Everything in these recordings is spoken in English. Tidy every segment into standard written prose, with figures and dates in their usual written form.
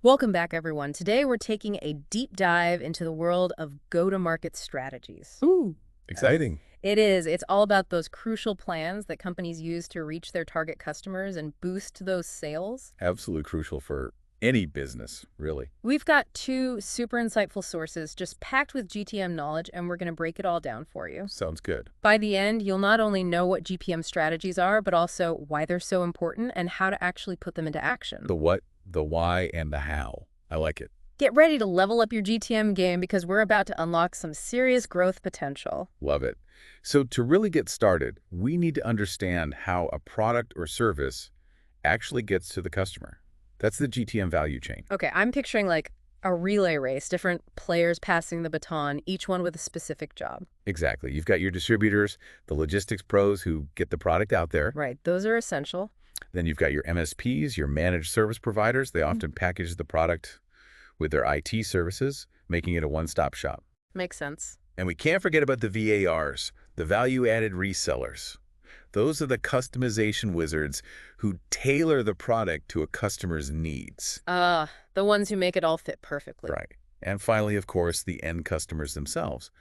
Welcome back, everyone. Today, we're taking a deep dive into the world of go-to-market strategies. Ooh, Yes. exciting. It is. It's all about those crucial plans that companies use to reach their target customers and boost those sales. Absolutely crucial for any business, really. We've got two super insightful sources just packed with GTM knowledge, and we're going to break it all down for you. Sounds good. By the end, you'll not only know what GPM strategies are, but also why they're so important and how to actually put them into action. The what, the why, and the how. I like it. Get ready to level up your GTM game because we're about to unlock some serious growth potential. Love it. So to really get started, we need to understand how a product or service actually gets to the customer. That's the GTM value chain. Okay, I'm picturing like a relay race, different players passing the baton, each one with a specific job. Exactly. You've got your distributors, the logistics pros who get the product out there. Right, those are essential. Then you've got your MSPs, your managed service providers. They Mm. often package the product with their IT services, making it a one-stop shop. Makes sense. And we can't forget about the VARs, the value-added resellers. Those are the customization wizards who tailor the product to a customer's needs. The ones who make it all fit perfectly. Right. And finally, of course, the end customers themselves.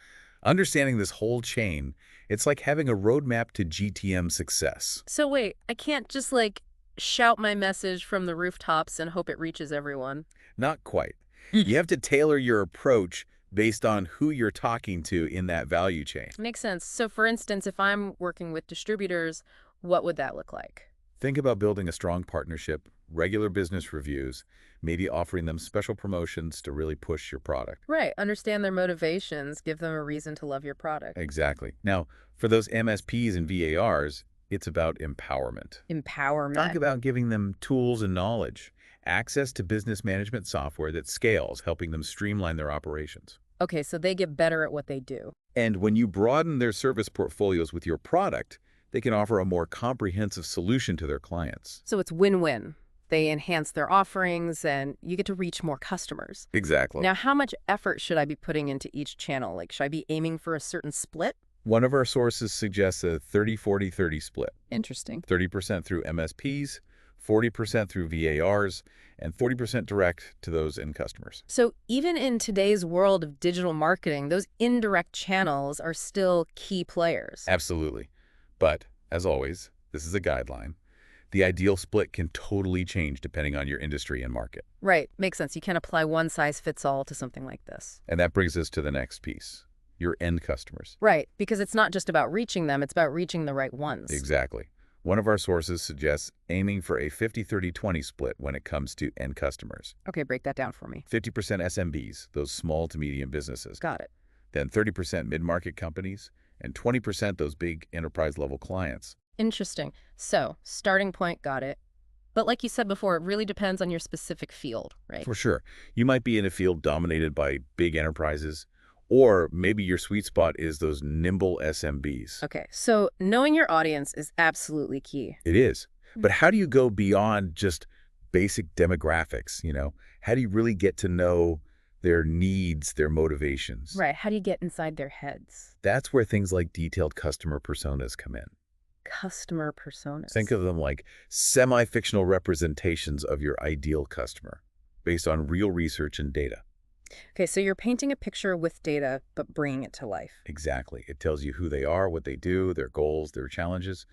Understanding this whole chain, it's like having a roadmap to GTM success. So wait, I can't just like shout my message from the rooftops and hope it reaches everyone. Not quite. You have to tailor your approach based on who you're talking to in that value chain. Makes sense. So for instance, if I'm working with distributors, what would that look like? Think about building a strong partnership, regular business reviews, maybe offering them special promotions to really push your product. Right, understand their motivations, give them a reason to love your product. Exactly. Now, for those MSPs and VARs, it's about empowerment. Empowerment. Talk about giving them tools and knowledge, access to business management software that scales, helping them streamline their operations. Okay, so they get better at what they do. And when you broaden their service portfolios with your product, they can offer a more comprehensive solution to their clients. So it's win-win. They enhance their offerings and you get to reach more customers. Exactly. Now, how much effort should I be putting into each channel? Like, should I be aiming for a certain split? One of our sources suggests a 30-40-30 split. Interesting. 30% through MSPs, 40% through VARs, and 40% direct to those end customers. So even in today's world of digital marketing, those indirect channels are still key players. Absolutely. But, as always, this is a guideline. The ideal split can totally change depending on your industry and market. Right, makes sense. You can't apply one size fits all to something like this. And that brings us to the next piece, your end customers. Right, because it's not just about reaching them, it's about reaching the right ones. Exactly. One of our sources suggests aiming for a 50-30-20 split when it comes to end customers. Okay, break that down for me. 50% SMBs, those small to medium businesses. Got it. Then 30% mid-market companies, and 20% those big enterprise-level clients. Interesting. So, starting point, got it. But like you said before, it really depends on your specific field, right? For sure. You might be in a field dominated by big enterprises, or maybe your sweet spot is those nimble SMBs. Okay, so knowing your audience is absolutely key. It is. But how do you go beyond just basic demographics, How do you really get to know their needs, their motivations? Right, how do you get inside their heads? That's where things like detailed customer personas come in. Customer personas. Think of them like semi-fictional representations of your ideal customer, based on real research and data. Okay, so you're painting a picture with data, but bringing it to life. Exactly. It tells you who they are, what they do, their goals, their challenges,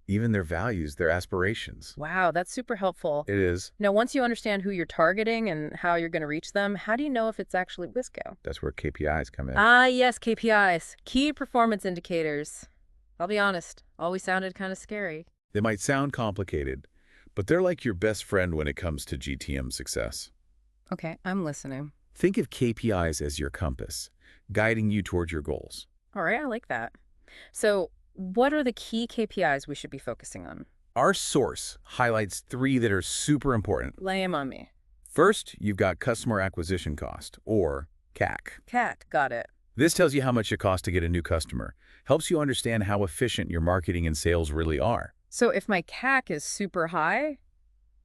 even their values, their aspirations. Wow, that's super helpful. It is. Now, once you understand who you're targeting and how you're going to reach them, how do you know if it's actually WISCO? That's where KPIs come in. Ah, yes, KPIs, key performance indicators. I'll be honest, always sounded kind of scary. They might sound complicated, but they're like your best friend when it comes to GTM success. Okay, I'm listening. Think of KPIs as your compass, guiding you towards your goals. All right, I like that. So, what are the key KPIs we should be focusing on? Our source highlights 3 that are super important. Lay 'em on me. First, you've got customer acquisition cost, or CAC. Cat, got it. This tells you how much it costs to get a new customer, helps you understand how efficient your marketing and sales really are. So if my CAC is super high,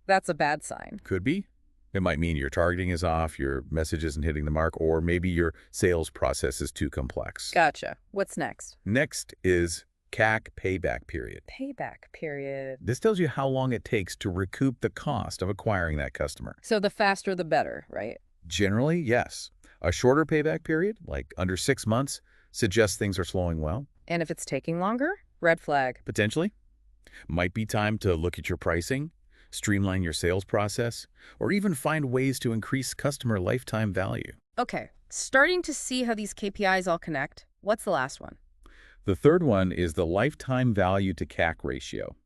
that's a bad sign. Could be. It might mean your targeting is off, your message isn't hitting the mark, or maybe your sales process is too complex. Gotcha. What's next? Next is CAC payback period. Payback period. This tells you how long it takes to recoup the cost of acquiring that customer. So the faster the better, right? Generally, yes. A shorter payback period, like under 6 months, suggests things are slowing well. And if it's taking longer, red flag. Potentially. Might be time to look at your pricing, streamline your sales process, or even find ways to increase customer lifetime value. Okay, starting to see how these KPIs all connect. What's the last one? The third one is the lifetime value to CAC ratio,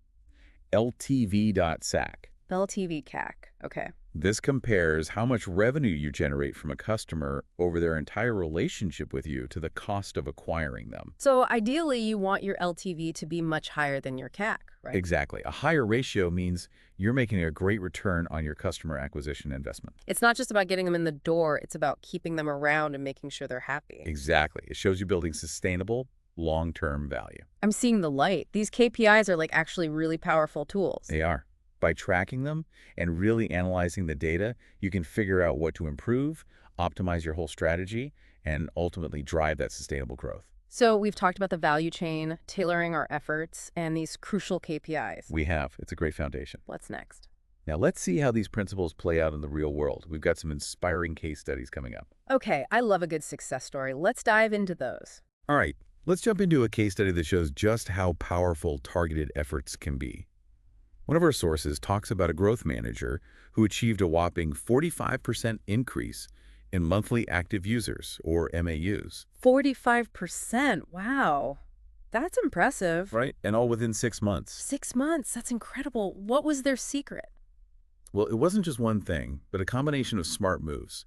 LTV.SAC. LTV CAC. Okay. This compares how much revenue you generate from a customer over their entire relationship with you to the cost of acquiring them. So ideally, you want your LTV to be much higher than your CAC, right? Exactly. A higher ratio means you're making a great return on your customer acquisition investment. It's not just about getting them in the door, it's about keeping them around and making sure they're happy. Exactly. It shows you building sustainable, long-term value. I'm seeing the light. These KPIs are like actually really powerful tools. They are. By tracking them and really analyzing the data, you can figure out what to improve, optimize your whole strategy, and ultimately drive that sustainable growth. So we've talked about the value chain, tailoring our efforts, and these crucial KPIs. We have. It's a great foundation. What's next? Now let's see how these principles play out in the real world. We've got some inspiring case studies coming up. Okay, I love a good success story. Let's dive into those. All right, let's jump into a case study that shows just how powerful targeted efforts can be. One of our sources talks about a growth manager who achieved a whopping 45% increase in monthly active users, or MAUs. 45%. Wow. That's impressive. Right, and all within 6 months. 6 months. That's incredible. What was their secret? Well, it wasn't just one thing, but a combination of smart moves.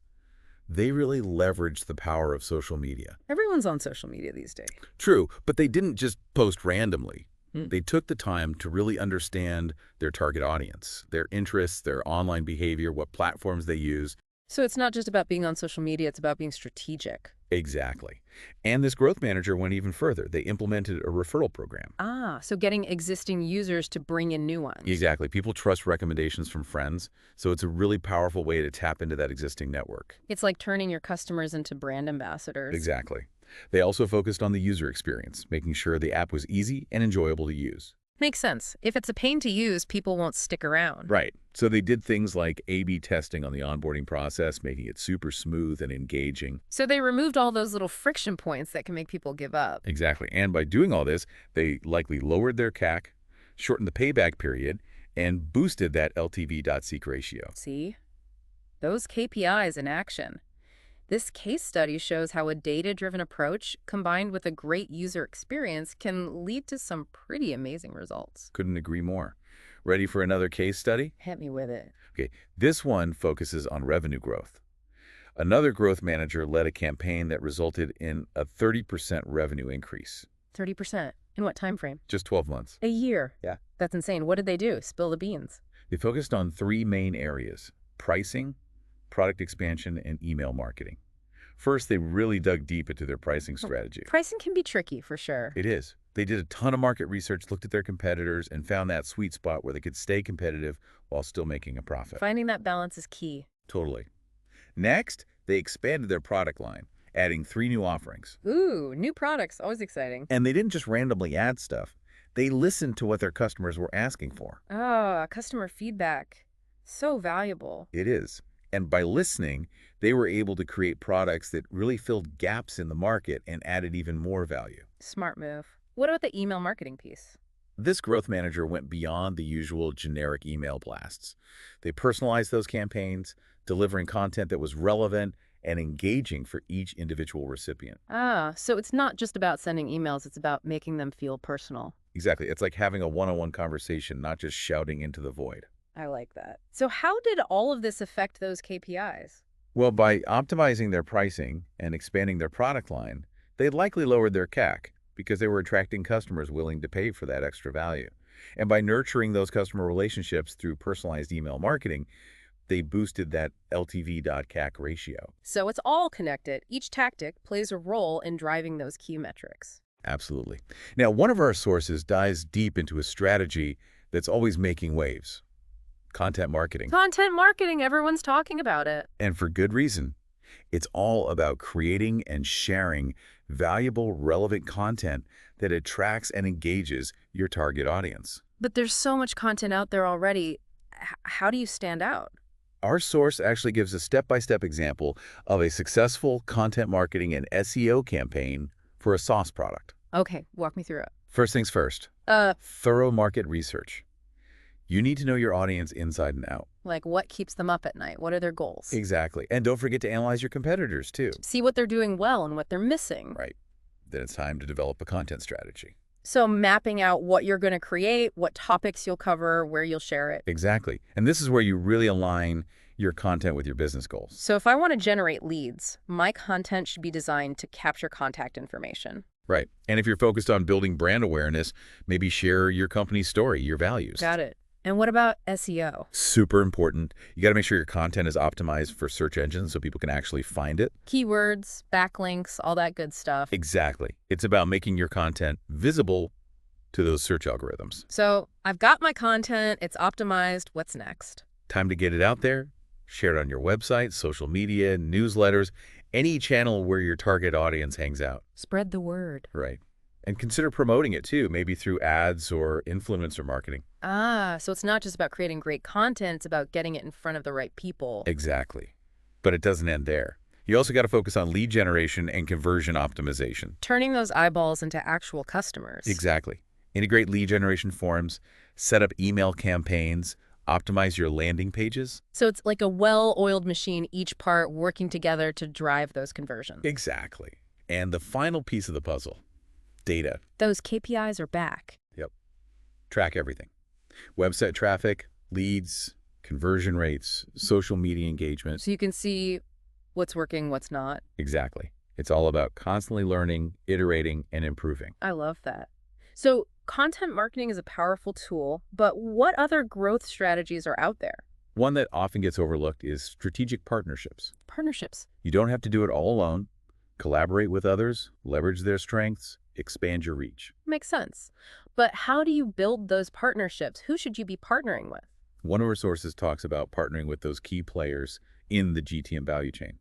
They really leveraged the power of social media. Everyone's on social media these days. True, but they didn't just post randomly. Hmm. They took the time to really understand their target audience, their interests, their online behavior, what platforms they use. So it's not just about being on social media, it's about being strategic. Exactly. And this growth manager went even further. They implemented a referral program. Ah, so getting existing users to bring in new ones. Exactly. People trust recommendations from friends, so it's a really powerful way to tap into that existing network. It's like turning your customers into brand ambassadors. Exactly. They also focused on the user experience, making sure the app was easy and enjoyable to use. Makes sense. If it's a pain to use, people won't stick around. Right. So they did things like A/B testing on the onboarding process, making it super smooth and engaging. So they removed all those little friction points that can make people give up. Exactly. And by doing all this, they likely lowered their CAC, shortened the payback period, and boosted that LTV.SEEK ratio. See? Those KPIs in action. This case study shows how a data-driven approach combined with a great user experience can lead to some pretty amazing results. Couldn't agree more. Ready for another case study? Hit me with it. Okay, this one focuses on revenue growth. Another growth manager led a campaign that resulted in a 30% revenue increase. 30%. In what time frame? Just 12 months. A year. Yeah. That's insane. What did they do? Spill the beans. They focused on 3 main areas: pricing, product expansion, and email marketing. First, they really dug deep into their pricing strategy. Pricing can be tricky, for sure. It is. They did a ton of market research, looked at their competitors, and found that sweet spot where they could stay competitive while still making a profit. Finding that balance is key. Totally. Next, they expanded their product line, adding 3 new offerings. Ooh, new products. Always exciting. And they didn't just randomly add stuff. They listened to what their customers were asking for. Ah, customer feedback. So valuable. It is. And by listening, they were able to create products that really filled gaps in the market and added even more value. Smart move. What about the email marketing piece? This growth manager went beyond the usual generic email blasts. They personalized those campaigns, delivering content that was relevant and engaging for each individual recipient. Ah, so it's not just about sending emails, it's about making them feel personal. Exactly. It's like having a one-on-one conversation, not just shouting into the void. I like that. So how did all of this affect those KPIs? Well, by optimizing their pricing and expanding their product line, they likely lowered their CAC because they were attracting customers willing to pay for that extra value. And by nurturing those customer relationships through personalized email marketing, they boosted that LTV.CAC ratio. So it's all connected. Each tactic plays a role in driving those key metrics. Absolutely. Now, one of our sources dives deep into a strategy that's always making waves: content marketing. Content marketing, everyone's talking about it. And for good reason. It's all about creating and sharing valuable, relevant content that attracts and engages your target audience. But there's so much content out there already. How do you stand out? Our source actually gives a step-by-step example of a successful content marketing and SEO campaign for a sauce product. Okay, walk me through it. First things first, thorough market research. You need to know your audience inside and out. Like what keeps them up at night? What are their goals? Exactly. And don't forget to analyze your competitors too. See what they're doing well and what they're missing. Right. Then it's time to develop a content strategy. So mapping out what you're going to create, what topics you'll cover, where you'll share it. Exactly. And this is where you really align your content with your business goals. So if I want to generate leads, my content should be designed to capture contact information. Right. And if you're focused on building brand awareness, maybe share your company's story, your values. Got it. And what about SEO? Super important. You got to make sure your content is optimized for search engines so people can actually find it. Keywords, backlinks, all that good stuff. Exactly. It's about making your content visible to those search algorithms. So I've got my content, it's optimized. What's next? Time to get it out there, share it on your website, social media, newsletters, any channel where your target audience hangs out. Spread the word. Right. And consider promoting it too, maybe through ads or influencer marketing. So it's not just about creating great content, it's about getting it in front of the right people. Exactly. But it doesn't end there. You also got to focus on lead generation and conversion optimization. Turning those eyeballs into actual customers. Exactly. Integrate lead generation forms, set up email campaigns, optimize your landing pages. So it's like a well-oiled machine, each part working together to drive those conversions. Exactly. And the final piece of the puzzle, data. Those KPIs are back. Yep. Track everything. Website traffic, leads, conversion rates, social media engagement. So you can see what's working, what's not. Exactly. It's all about constantly learning, iterating, and improving. I love that. So content marketing is a powerful tool, but what other growth strategies are out there? One that often gets overlooked is strategic partnerships. Partnerships. You don't have to do it all alone. Collaborate with others, leverage their strengths, expand your reach. Makes sense. But how do you build those partnerships? Who should you be partnering with? One of our sources talks about partnering with those key players in the GTM value chain.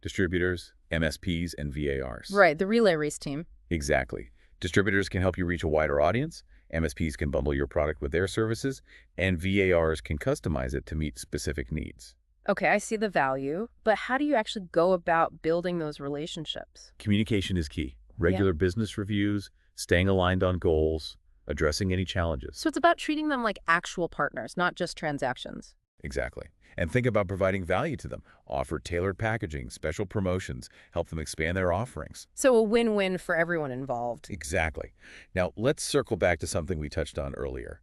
Distributors, MSPs, and VARs. Right, the relay race team. Exactly. Distributors can help you reach a wider audience, MSPs can bundle your product with their services, and VARs can customize it to meet specific needs. Okay, I see the value, but how do you actually go about building those relationships? Communication is key. Regular business reviews, staying aligned on goals, addressing any challenges. So it's about treating them like actual partners, not just transactions. Exactly. And think about providing value to them. Offer tailored packaging, special promotions, help them expand their offerings. So a win-win for everyone involved. Exactly. Now, let's circle back to something we touched on earlier.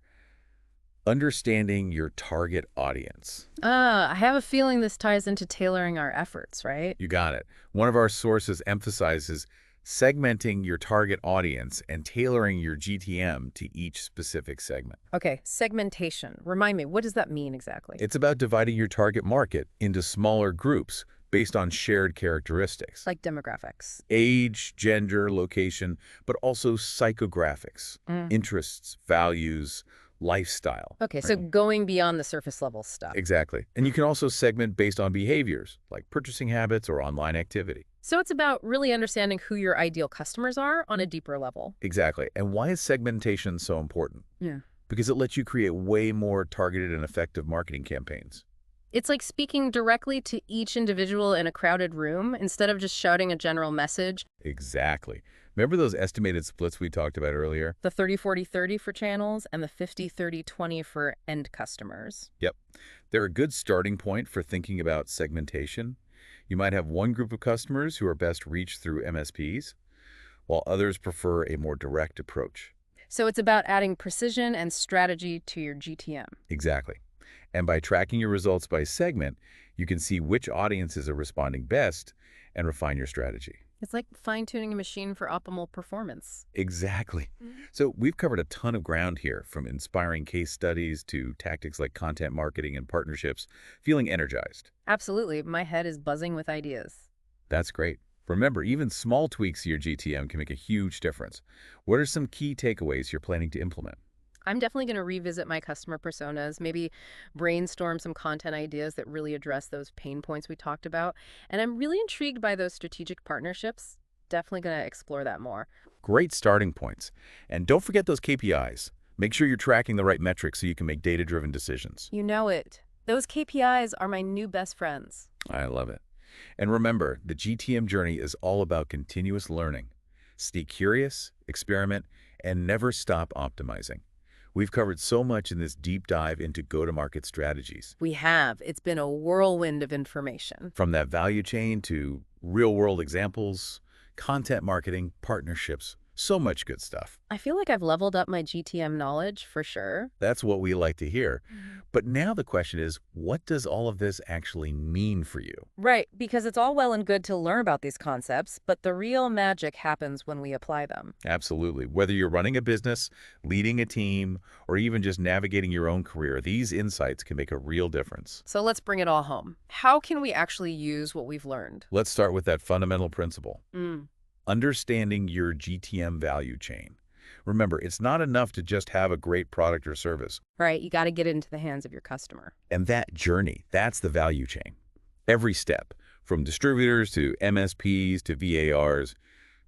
Understanding your target audience. I have a feeling this ties into tailoring our efforts, right? You got it. One of our sources emphasizes segmenting your target audience and tailoring your GTM to each specific segment. Okay, segmentation. Remind me, what does that mean exactly? It's about dividing your target market into smaller groups based on shared characteristics. Like demographics. Age, gender, location, but also psychographics, interests, values, lifestyle. Okay, so going beyond the surface level stuff. Exactly. And you can also segment based on behaviors, like purchasing habits or online activity. So it's about really understanding who your ideal customers are on a deeper level. Exactly. And why is segmentation so important? Yeah. Because it lets you create way more targeted and effective marketing campaigns. It's like speaking directly to each individual in a crowded room instead of just shouting a general message. Exactly. Remember those estimated splits we talked about earlier? The 30-40-30 for channels and the 50-30-20 for end customers. Yep. They're a good starting point for thinking about segmentation. You might have one group of customers who are best reached through MSPs, while others prefer a more direct approach. So it's about adding precision and strategy to your GTM. Exactly. And by tracking your results by segment, you can see which audiences are responding best and refine your strategy. It's like fine-tuning a machine for optimal performance. Exactly. So we've covered a ton of ground here, from inspiring case studies to tactics like content marketing and partnerships. Feeling energized? Absolutely. My head is buzzing with ideas. That's great. Remember, even small tweaks to your GTM can make a huge difference. What are some key takeaways you're planning to implement? I'm definitely going to revisit my customer personas, maybe brainstorm some content ideas that really address those pain points we talked about. And I'm really intrigued by those strategic partnerships. Definitely going to explore that more. Great starting points. And don't forget those KPIs. Make sure you're tracking the right metrics so you can make data-driven decisions. You know it. Those KPIs are my new best friends. I love it. And remember, the GTM journey is all about continuous learning. Stay curious, experiment, and never stop optimizing. We've covered so much in this deep dive into go-to-market strategies, We have. It's been a whirlwind of information. from that value chain to real-world examples, content marketing, partnerships, so much good stuff. I feel like I've leveled up my GTM knowledge for sure. That's what we like to hear. But now the question is, what does all of this actually mean for you? Right, because it's all well and good to learn about these concepts, but the real magic happens when we apply them. Absolutely. Whether you're running a business, leading a team, or even just navigating your own career, these insights can make a real difference. So let's bring it all home. How can we actually use what we've learned? Let's start with that fundamental principle. Mm, Understanding your GTM value chain. Remember, it's not enough to just have a great product or service. right, you got to get it into the hands of your customer. And that journey, that's the value chain. Every step, from distributors to MSPs to VARs,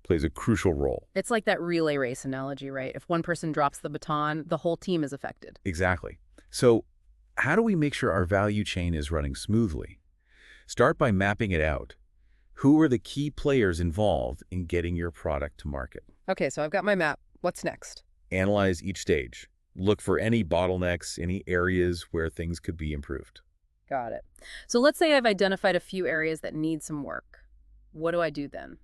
plays a crucial role. It's like that relay race analogy, right? If one person drops the baton, the whole team is affected. Exactly. So how do we make sure our value chain is running smoothly? Start by mapping it out. Who are the key players involved in getting your product to market? Okay, so I've got my map. What's next? Analyze each stage. Look for any bottlenecks, any areas where things could be improved. Got it. So let's say I've identified a few areas that need some work. What do I do then?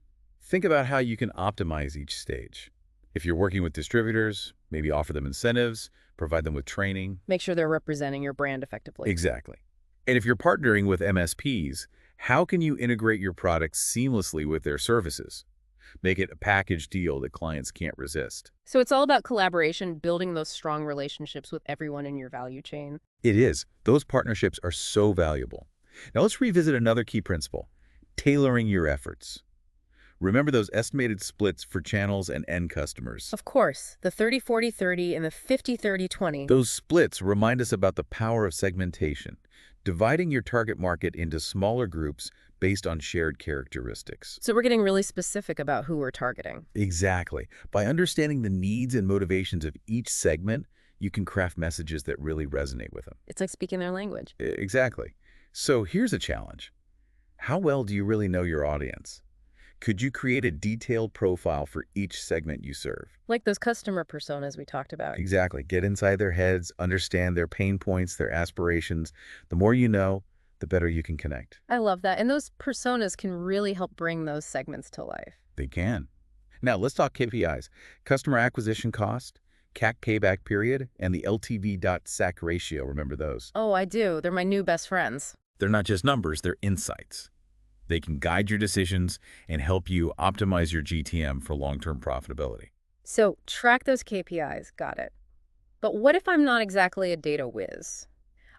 Think about how you can optimize each stage. If you're working with distributors, maybe offer them incentives, provide them with training. Make sure they're representing your brand effectively. Exactly. And if you're partnering with MSPs, how can you integrate your products seamlessly with their services? Make it a package deal that clients can't resist. So it's all about collaboration, building those strong relationships with everyone in your value chain. It is. Those partnerships are so valuable. Now let's revisit another key principle, tailoring your efforts. Remember those estimated splits for channels and end customers. Of course, the 30-40-30 and the 50-30-20. Those splits remind us about the power of segmentation, dividing your target market into smaller groups based on shared characteristics. So we're getting really specific about who we're targeting. Exactly. By understanding the needs and motivations of each segment, you can craft messages that really resonate with them. It's like speaking their language. Exactly. So here's a challenge. How well do you really know your audience? Could you create a detailed profile for each segment you serve? Like those customer personas we talked about. Exactly. Get inside their heads, understand their pain points, their aspirations. The more you know, the better you can connect. I love that. And those personas can really help bring those segments to life. They can. Now, let's talk KPIs. Customer acquisition cost, CAC payback period, and the LTV.SAC ratio. Remember those? Oh, I do. They're my new best friends. They're not just numbers, they're insights. They can guide your decisions and help you optimize your GTM for long-term profitability. So track those KPIs. Got it. But what if I'm not exactly a data whiz?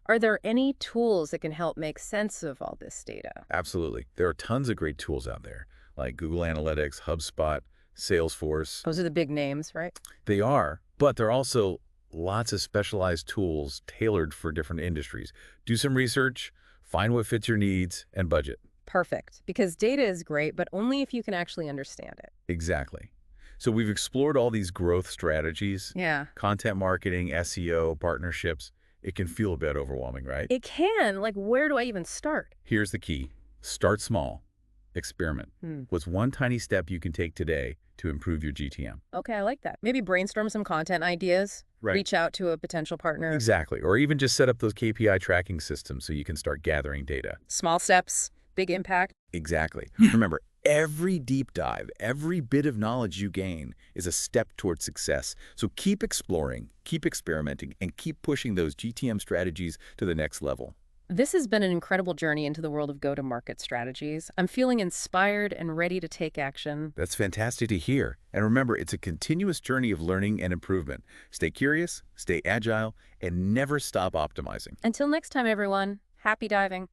Are there any tools that can help make sense of all this data? Absolutely. There are tons of great tools out there, like Google Analytics, HubSpot, Salesforce. Those are the big names, right? They are, but there are also lots of specialized tools tailored for different industries. Do some research, find what fits your needs, and budget. Perfect. Because data is great, but only if you can actually understand it. Exactly. So we've explored all these growth strategies, Yeah. content marketing, SEO, partnerships. It can feel a bit overwhelming, right? It can. Like, where do I even start? Here's the key. Start small. Experiment. What's one tiny step you can take today to improve your GTM? Okay, I like that. Maybe brainstorm some content ideas, Right. reach out to a potential partner. Exactly. Or even just set up those KPI tracking systems so you can start gathering data. Small steps, big impact. Exactly. Remember, every deep dive, every bit of knowledge you gain is a step towards success. So keep exploring, keep experimenting, and keep pushing those GTM strategies to the next level. This has been an incredible journey into the world of go-to-market strategies. I'm feeling inspired and ready to take action. That's fantastic to hear. And remember, it's a continuous journey of learning and improvement. Stay curious, stay agile, and never stop optimizing. Until next time, everyone, happy diving.